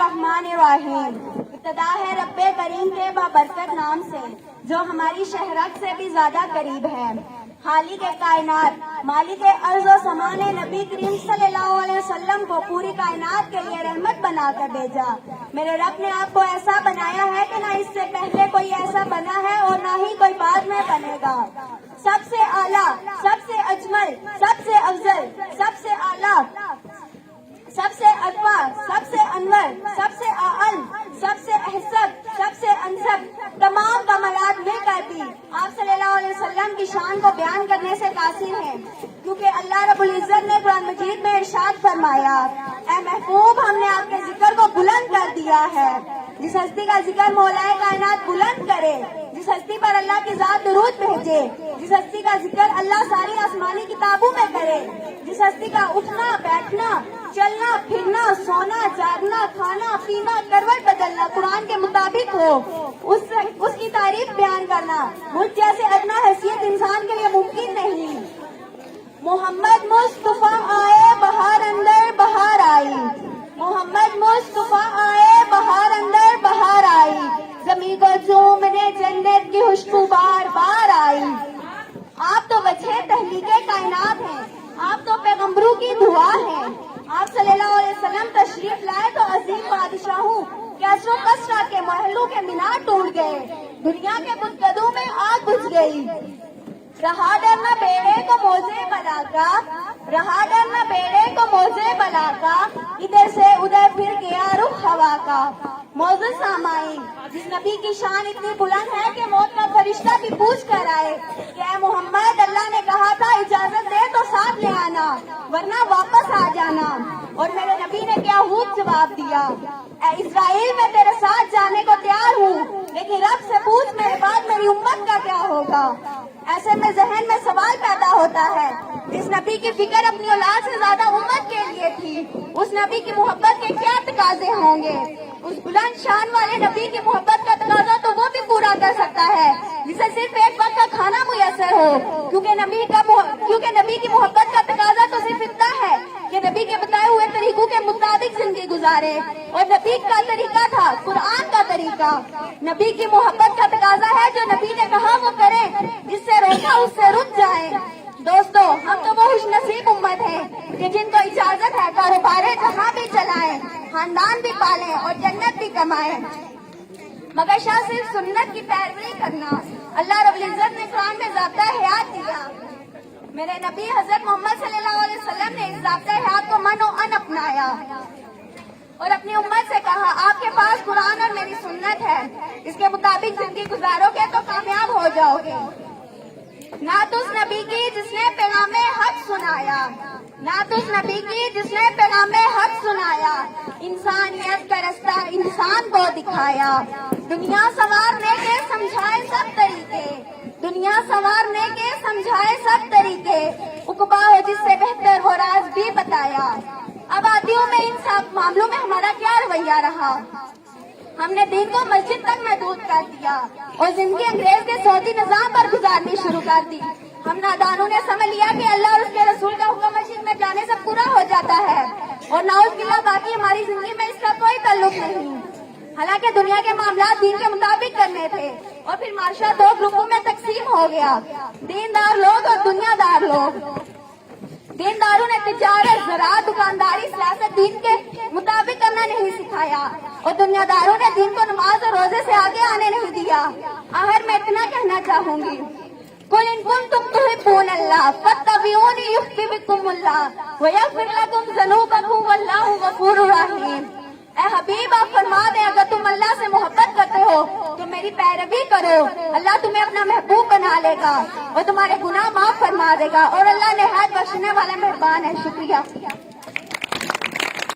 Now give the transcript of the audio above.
बिस्मिल्लाहिर्रहमानिर्रहीम। इब्तिदा है रब्बे करीम के बाबरकत नाम से जो हमारी शहरत से भी ज्यादा करीब है। खालिक कायनात मालिक अर्ज़ व समा ने नबी करीम सल्लल्लाहु अलैहि वसल्लम को पूरी कायनात के लिए रहमत बनाकर भेजा। मेरे रब ने आपको ऐसा बनाया है कि ना इससे पहले कोई ऐसा बना है और ना ही कोई बाद में बनेगा। सबसे आला, सबसे अजमल, सबसे अफजल, सबसे आला, सबसे अदवा, सबसे अनवर, सबसे आअल, सबसे अहसब, सबसे अनसब, तमाम कमालात मिलकर भी आप सल्लल्लाहु अलैहि वसल्लम की शान को बयान करने से कासिर हैं, क्योंकि अल्लाह रब्बुल इज्जत ने कुरान मजीद में इरशाद फरमाया, ऐ महबूब हमने आपके जिक्र को बुलंद कर दिया है। जिस हस्ती का जिक्र मौलाए कायनात बुलंद करे, जिस हस्ती पर अल्लाह की जात दुरूद भेजे, जिस हस्ती का जिक्र अल्लाह सारी आसमानी किताबों में करे, जिस हस्ती का उठना बैठना चलना फिरना सोना जागना खाना पीना करवट बदलना कुरान के मुताबिक हो, उसकी तारीफ बयान करना मुझ जैसे अदना हैसियत इंसान के लिए मुमकिन नहीं। मोहम्मद मुस्तफा आए बहार अंदर बहार आई, मोहम्मद मुस्तफा आए बहार अंदर बहार आई, ज़मीन को चूमने जन्नत की खुशबू बार बार आई। आप तो वजह तहलीके कायनात हैं, आप तो पैगंबरों की दुआ हैं। आप सल्लल्लाहु अलैहि वसल्लम तशरीफ लाए तो अजीम बादशाहों कैसरो कसरा के महलों के मीनार टूट गए, दुनिया के बुनकदों में आग बुझ गई। रहा डरना बेड़े को मोजे बला का, रहा डरना बेड़े को मोजे बला का, इधर से उधर फिर गया रुख हवा का। मौजूद सामाईन, जिस नबी की शान इतनी बुलंद है कि मौत का फरिश्ता भी पूछ कर आए कि ऐ मोहम्मद अल्लाह ने कहा था इजाजत दे तो साथ ले आना वरना वापस आ जाना, और मेरे नबी ने क्या खूब जवाब दिया, ऐ इस्राइल मैं तेरे साथ जाने को तैयार हूँ, लेकिन रब से पूछ मेरे बाद मेरी उम्मत का क्या होगा। ऐसे में जहन में सवाल पैदा होता है, इस नबी की फिक्र अपनी औलाद से ज्यादा उम्मत के लिए थी, उस नबी की मोहब्बत के क्या तकाजे होंगे। उस बुलंद शान वाले नबी की मोहब्बत का तकाजा तो वो भी पूरा कर सकता है जिसे सिर्फ एक वक्त का खाना मुयसर हो, क्योंकि नबी की मोहब्बत का तकाजा तो सिर्फ इतना है कि नबी के बताए हुए तरीकों के मुताबिक जिंदगी गुजारे, और नबी का तरीका था कुरान का तरीका। नबी की मोहब्बत का तकाजा है जो नबी ने कहा वो करें, जिससे रोका उससे रुक जाए। दोस्तों, हम तो वो खुशनसीब उम्मत है कि जिनको इजाजत है कारोबार जहाँ भी चलाएं, खानदान भी पालें और जन्नत भी कमाएं, मगर शाह सिर्फ सुन्नत की पैरवी करना। अल्लाह रब्बुल इज्जत ने कुरान में ज़ाब्ता हयात दिया। मेरे नबी हजरत मोहम्मद सल्लल्लाहु अलैहि वसल्लम ने इस ज़ाब्ता हयात को मनो अन अपनाया और अपनी उम्मत से कहा, आपके पास कुरान और मेरी सुन्नत है, इसके मुताबिक जिंदगी गुजारोगे तो कामयाब हो जाओगे। ना तो उस नबी की जिसने पैगामे हक सुनाया, ना तो उस नबी की जिसने पैगामे हक सुनाया, इंसानियत का रास्ता इंसान को दिखाया। दुनिया संवारने के समझाए सब तरीके, दुनिया संवारने के समझाए सब तरीके, उकबा हो जिससे बेहतर वो राज भी बताया। आबादियों में इन सब मामलों में हमारा क्या रवैया रहा। हमने दिन को मस्जिद तक महदूद कर दिया और जिंदगी अंग्रेज के सऊदी निजाम पर गुजारनी शुरू कर दी। हम नादानों ने समझ लिया कि अल्लाह और उसके रसूल का हुक्म मस्जिद में जाने से पूरा हो जाता है और नाउज़ुबिल्लाह बाकी हमारी जिंदगी में इसका कोई ताल्लुक नहीं। हालांकि दुनिया के मामला दीन के मुताबिक करने थे और फिर माशरा दो ग्रुपों में तकसीम हो गया, दीनदार लोग और दुनियादार लोग। दीनदारों ने तिजारत ज़राअत दुकानदारी सियासत दीन के मुताबिक करना नहीं सिखाया और दुनियादारों ने दीन को नमाज और रोजे से आगे आने नहीं दिया। आखिर मैं इतना कहना चाहूंगी, कुल इन कुंतुम तुहिब्बूनल्लाह फत्तबिऊनी युहब्बिकुमुल्लाह व यग़फिर लकुम ज़ुनूबकुम वल्लाहु गफूरुर रहीम। ऐ हबीब आप फरमा दें, अगर तुम अल्लाह से मोहब्बत करते हो तो मेरी पैरवी करो, अल्लाह तुम्हें अपना महबूब बना लेगा और तुम्हारे गुनाह माफ फरमा देगा और अल्लाह निहायत बख्शने वाला मेहरबान है। शुक्रिया।